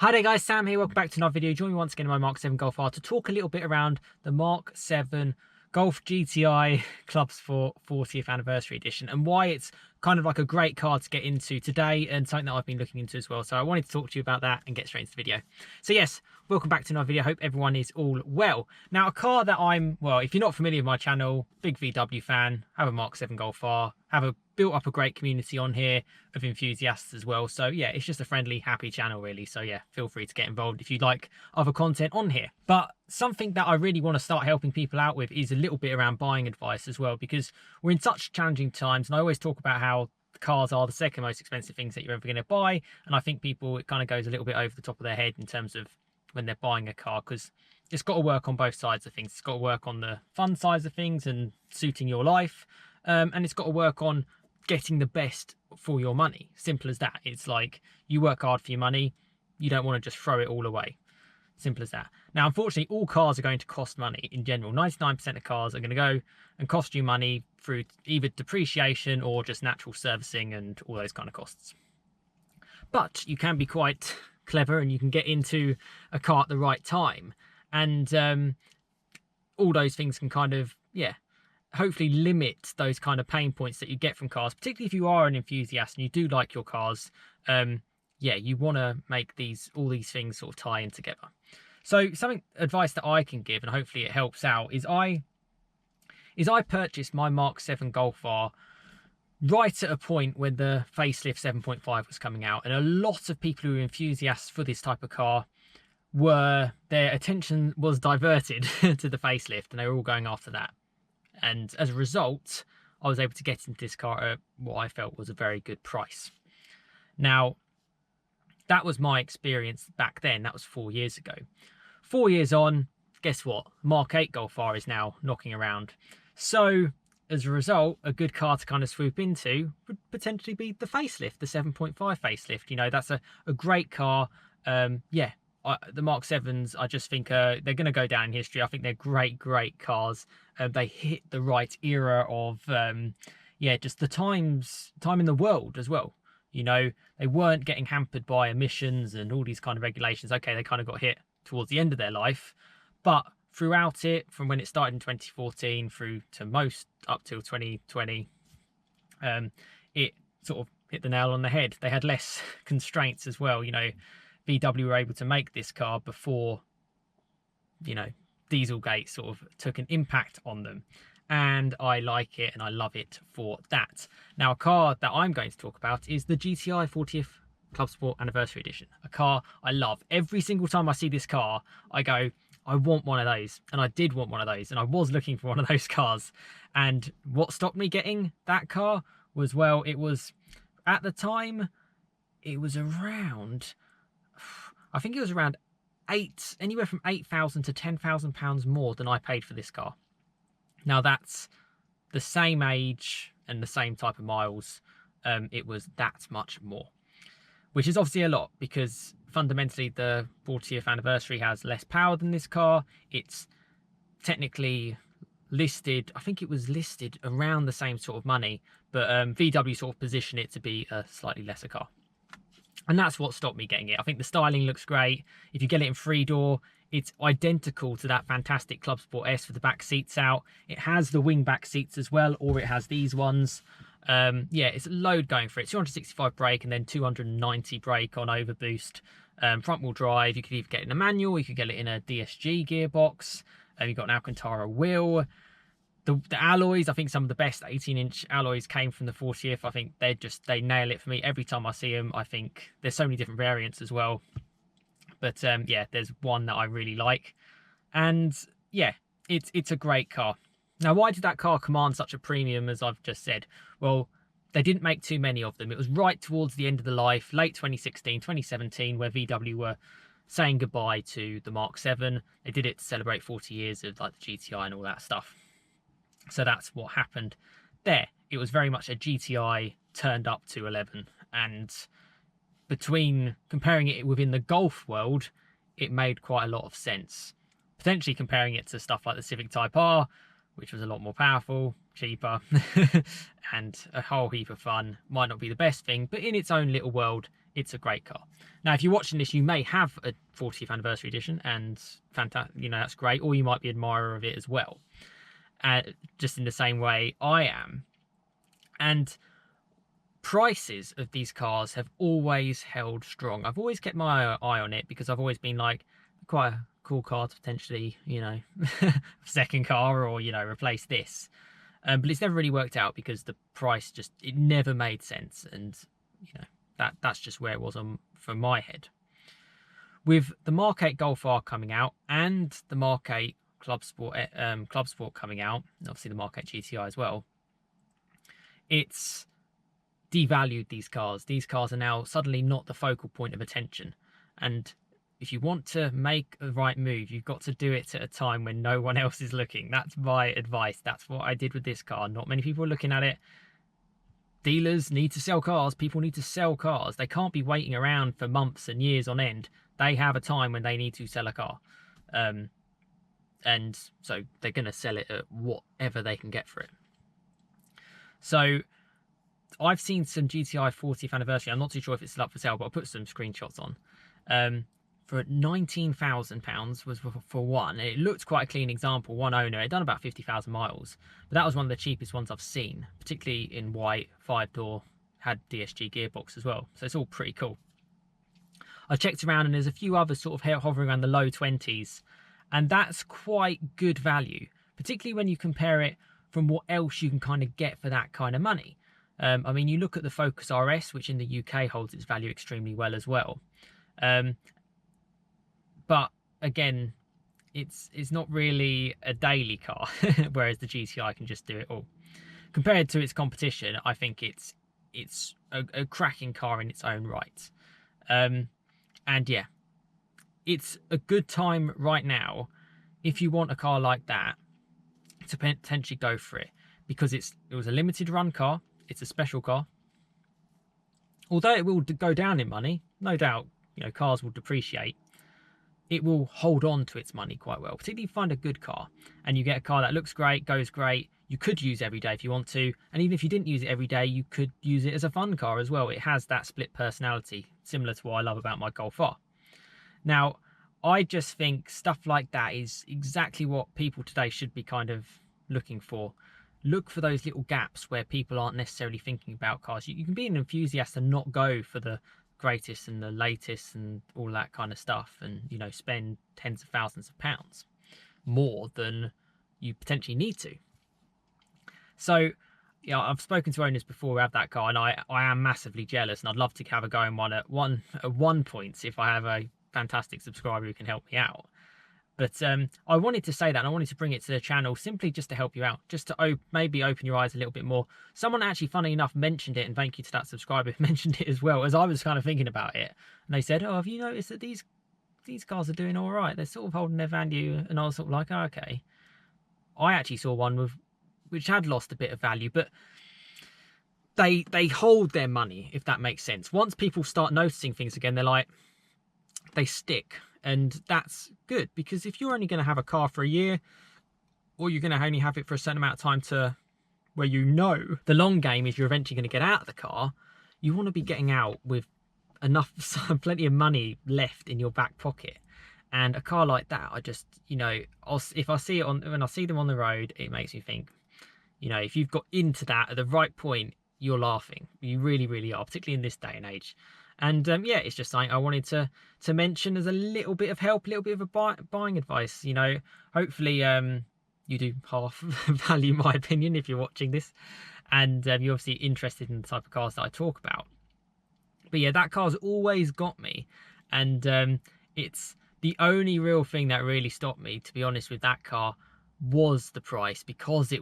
Hi there guys, Sam here, welcome back to another video. Join me once again in my Mark 7 Golf R to talk a little bit around the Mark 7 Golf GTI Clubsport 40th Anniversary Edition and why it's kind of like a great car to get into today and something that I've been looking into as well. So I wanted to talk to you about that and get straight into the video. So yes, welcome back to another video. Hope everyone is all well. Now a car that well, if you're not familiar with my channel, big VW fan, have a Mark 7 Golf R, built up a great community on here of enthusiasts as well. So yeah, it's just a friendly, happy channel really. So yeah, feel free to get involved if you'd like other content on here. But something that I really want to start helping people out with is a little bit around buying advice as well, because we're in such challenging times. And I always talk about how cars are the second most expensive things that you're ever going to buy. And I think people, it kind of goes a little bit over the top of their head in terms of when they're buying a car, because it's got to work on both sides of things. It's got to work on the fun side of things and suiting your life. And it's got to work on getting the best for your money. Simple as that. It's like you work hard for your money. You don't want to just throw it all away. Simple as that. Now, unfortunately, all cars are going to cost money in general. 99% of cars are going to go and cost you money through either depreciation or just natural servicing and all those kind of costs. But you can be quite clever and you can get into a car at the right time. And all those things can kind of, hopefully limit those kind of pain points that you get from cars, particularly if you are an enthusiast and you do like your cars. You want to make all these things sort of tie in together. So advice that I can give, and hopefully it helps out, is I purchased my Mark 7 Golf R right at a point when the facelift 7.5 was coming out, and a lot of people who are enthusiasts for this type of car their attention was diverted to the facelift, and they were all going after that. And as a result, I was able to get into this car at what I felt was a very good price. Now, that was my experience back then. That was 4 years ago. 4 years on, guess what? Mark 8 Golf R is now knocking around. So, as a result, a good car to kind of swoop into would potentially be the facelift, the 7.5 facelift. You know, that's a great car. The Mark 7s, I just think they're going to go down in history. I think they're great cars. They hit the right era of, just the time in the world as well. You know, they weren't getting hampered by emissions and all these kind of regulations. Okay, they kind of got hit towards the end of their life. But throughout it, from when it started in 2014 through to most up till 2020, it sort of hit the nail on the head. They had less constraints as well. You know, VW were able to make this car before, Dieselgate sort of took an impact on them. And I like it and I love it for that. Now, a car that I'm going to talk about is the GTI 40th Clubsport Anniversary Edition. A car I love. Every single time I see this car, I go, I want one of those. And I did want one of those. And I was looking for one of those cars. And what stopped me getting that car was, well, it was, at the time, it was around, I think it was around anywhere from £8,000 to £10,000 more than I paid for this car. Now that's the same age and the same type of miles. It was that much more, which is obviously a lot because fundamentally the 40th anniversary has less power than this car. It's technically listed, I think it was listed around the same sort of money, but VW sort of positioned it to be a slightly lesser car. And that's what stopped me getting it. I think the styling looks great. If you get it in 3-door, it's identical to that fantastic Clubsport S with the back seats out. It has the wing back seats as well, or it has these ones. It's a load going for it. 265 brake and then 290 brake on overboost. Front wheel drive, you could either get it in a manual, you could get it in a DSG gearbox. You've got an Alcantara wheel. The alloys, I think some of the best 18-inch alloys came from the 40th. I think they nail it for me. Every time I see them, I think there's so many different variants as well. But there's one that I really like. And yeah, it's a great car. Now, why did that car command such a premium, as I've just said? Well, they didn't make too many of them. It was right towards the end of the life, late 2016, 2017, where VW were saying goodbye to the Mark 7. They did it to celebrate 40 years of like the GTI and all that stuff. So that's what happened there. It was very much a GTI turned up to 11. And between comparing it within the Golf world, it made quite a lot of sense. Potentially comparing it to stuff like the Civic Type R, which was a lot more powerful, cheaper, and a whole heap of fun. Might not be the best thing, but in its own little world, it's a great car. Now, if you're watching this, you may have a 40th anniversary edition, and fantastic, you know, that's great, or you might be an admirer of it as well, just in the same way I am. And prices of these cars have always held strong. I've always kept my eye on it because I've always been like, quite a cool car to potentially, you know, second car, or, you know, replace this. But it's never really worked out because the price just, it never made sense. And, you know, that's just where it was from my head. With the Mark 8 Golf R coming out and the Mark 8 Clubsport coming out, obviously the Mark 8 GTI as well, it's devalued these cars. These cars are now suddenly not the focal point of attention. And if you want to make the right move, you've got to do it at a time when no one else is looking. That's my advice. That's what I did with this car. Not many people are looking at it. Dealers need to sell cars. People need to sell cars. They can't be waiting around for months and years on end. They have a time when they need to sell a car. And so they're going to sell it at whatever they can get for it. So I've seen some GTI 40th anniversary. I'm not too sure if it's still up for sale, but I'll put some screenshots on. For £19,000 was for one. It looked quite a clean example, one owner. It done about 50,000 miles, but that was one of the cheapest ones I've seen, particularly in white, 5-door, had DSG gearbox as well. So it's all pretty cool. I checked around and there's a few others sort of hovering around the low 20s, and that's quite good value, particularly when you compare it from what else you can kind of get for that kind of money. I mean, you look at the Focus RS, which in the UK holds its value extremely well as well. But again, it's not really a daily car, whereas the GTI can just do it all. Compared to its competition, I think it's a cracking car in its own right. And yeah, it's a good time right now if you want a car like that to potentially go for it, because it was a limited run car. It's a special car. Although it will go down in money, no doubt, you know, cars will depreciate. It will hold on to its money quite well, particularly if you find a good car and you get a car that looks great, goes great, you could use every day if you want to. And even if you didn't use it every day, you could use it as a fun car as well. It has that split personality, similar to what I love about my Golf R. Now, I just think stuff like that is exactly what people today should be kind of looking for. Look for those little gaps where people aren't necessarily thinking about cars. You can be an enthusiast and not go for the greatest and the latest and all that kind of stuff, and, you know, spend tens of thousands of pounds more than you potentially need to. So, yeah, I've spoken to owners before who have that car, and I am massively jealous, and I'd love to have a go in one at one point if I have a fantastic subscriber who can help me out. But I wanted to say that, and I wanted to bring it to the channel simply just to help you out, just to maybe open your eyes a little bit more. Someone actually, funny enough, mentioned it, and thank you to that subscriber who mentioned it as well, as I was kind of thinking about it. And they said, oh, have you noticed that these cars are doing all right? They're sort of holding their value. And I was sort of like, oh, okay. I actually saw one which had lost a bit of value, but they hold their money, if that makes sense. Once people start noticing things again, they're like, they stick. And that's good, because if you're only going to have a car for a year, or you're going to only have it for a certain amount of time to where, you know, the long game is you're eventually going to get out of the car, you want to be getting out with plenty of money left in your back pocket. And a car like that, I just, you know, if I see it when I see them on the road, it makes me think, you know, if you've got into that at the right point, you're laughing. You really, really are, particularly in this day and age. And yeah, it's just something I wanted to mention as a little bit of help, a little bit of buying advice. You know, hopefully you do half value my opinion if you're watching this, and you're obviously interested in the type of cars that I talk about. But yeah, that car's always got me, and it's the only real thing that really stopped me, to be honest, with that car was the price, because it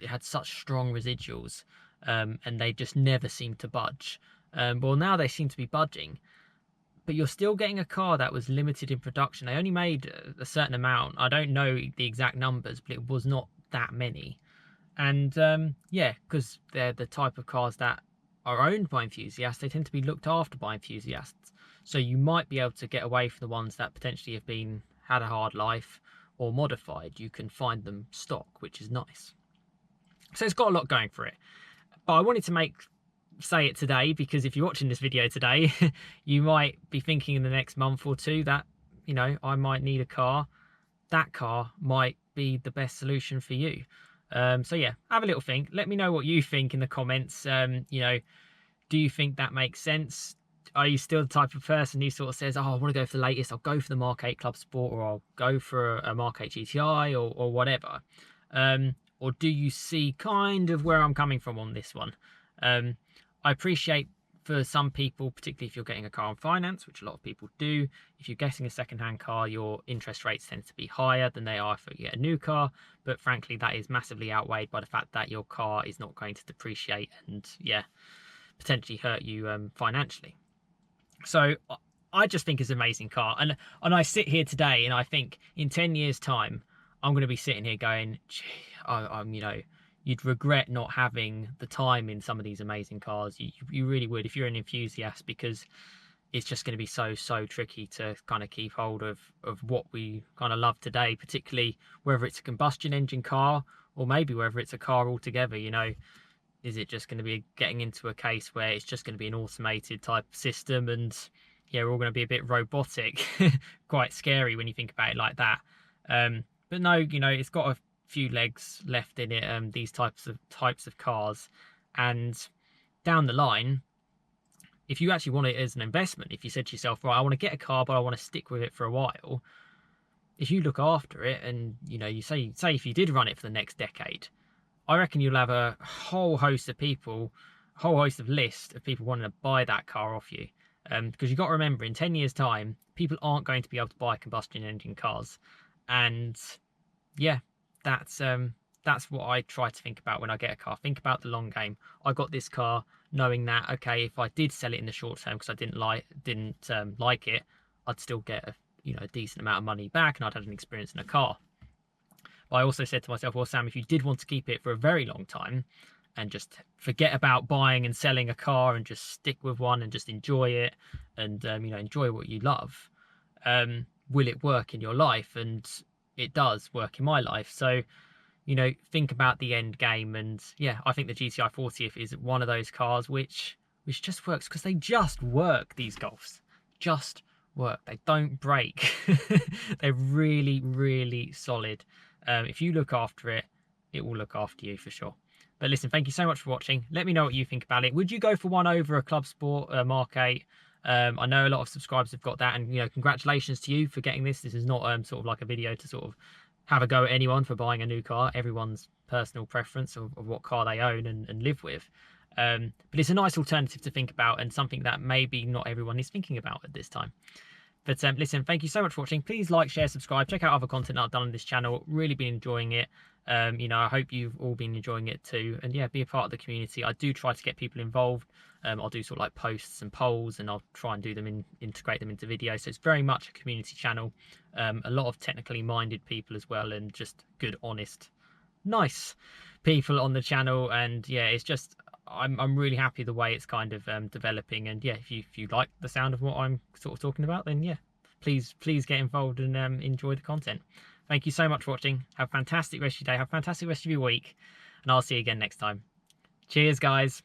had such strong residuals, and they just never seemed to budge. Well, now they seem to be budging, but you're still getting a car that was limited in production. They only made a certain amount. I don't know the exact numbers, but it was not that many. And yeah, because they're the type of cars that are owned by enthusiasts, they tend to be looked after by enthusiasts. So you might be able to get away from the ones that potentially have had a hard life or modified. You can find them stock, which is nice. So it's got a lot going for it. But I wanted to make say it today, because if you're watching this video today, you might be thinking in the next month or two that, you know, I might need a car. That car might be the best solution for you. So yeah, have a little think. Let me know what you think in the comments. You know, do you think that makes sense? Are you still the type of person who sort of says, oh, I want to go for the latest, I'll go for the Mark 8 Club Sport, or I'll go for a Mark 8 GTI, or whatever? Or do you see kind of where I'm coming from on this one? I appreciate for some people, particularly if you're getting a car on finance, which a lot of people do, if you're getting a second-hand car, your interest rates tend to be higher than they are if you get a new car. But frankly, that is massively outweighed by the fact that your car is not going to depreciate and, yeah, potentially hurt you financially. So I just think it's an amazing car. And I sit here today and I think in 10 years' time, I'm going to be sitting here going, gee, I'm, you know, you'd regret not having the time in some of these amazing cars. You really would if you're an enthusiast, because it's just going to be so tricky to kind of keep hold of what we kind of love today, particularly whether it's a combustion engine car or maybe whether it's a car altogether. You know, is it just going to be getting into a case where it's just going to be an automated type system, and yeah, we're all going to be a bit robotic? Quite scary when you think about it like that. But no, you know, it's got a few legs left in it, these types of cars. And down the line, if you actually want it as an investment, if you said to yourself, right, I want to get a car but I want to stick with it for a while, if you look after it and, you know, you say if you did run it for the next decade, I reckon you'll have a whole host of people, a whole host of list of people wanting to buy that car off you. Because you've got to remember, in 10 years' time, people aren't going to be able to buy combustion engine cars. And yeah, that's what I try to think about when I get a car. Think about the long game. I got this car knowing that, okay, if I did sell it in the short term because I didn't like it, I'd still get a decent amount of money back, and I'd had an experience in a car. But I also said to myself, well, Sam, if you did want to keep it for a very long time and just forget about buying and selling a car and just stick with one and just enjoy it and enjoy what you love, will it work in your life? And it does work in my life. So, you know, think about the end game. And yeah, I think the GTI 40th is one of those cars which just works, because they just work. These Golfs just work. They don't break. They're really solid. If you look after it, it will look after you for sure. But listen, thank you so much for watching. Let me know what you think about it. Would you go for one over a Club Sport Mark 8? I know a lot of subscribers have got that, and, you know, congratulations to you for getting this. This is not sort of like a video to sort of have a go at anyone for buying a new car. Everyone's personal preference of what car they own and live with. But it's a nice alternative to think about, and something that maybe not everyone is thinking about at this time. But listen, thank you so much for watching. Please like, share, subscribe. Check out other content that I've done on this channel. Really been enjoying it. You know, I hope you've all been enjoying it too. And yeah, be a part of the community. I do try to get people involved. I'll do sort of like posts and polls, and I'll try and do them integrate them into videos. So it's very much a community channel. A lot of technically minded people as well, and just good, honest, nice people on the channel. And yeah, it's just, I'm really happy the way it's kind of developing. And yeah, if you like the sound of what I'm sort of talking about, then yeah, please get involved and enjoy the content. Thank you so much for watching. Have a fantastic rest of your day. Have a fantastic rest of your week, and I'll see you again next time. Cheers, guys.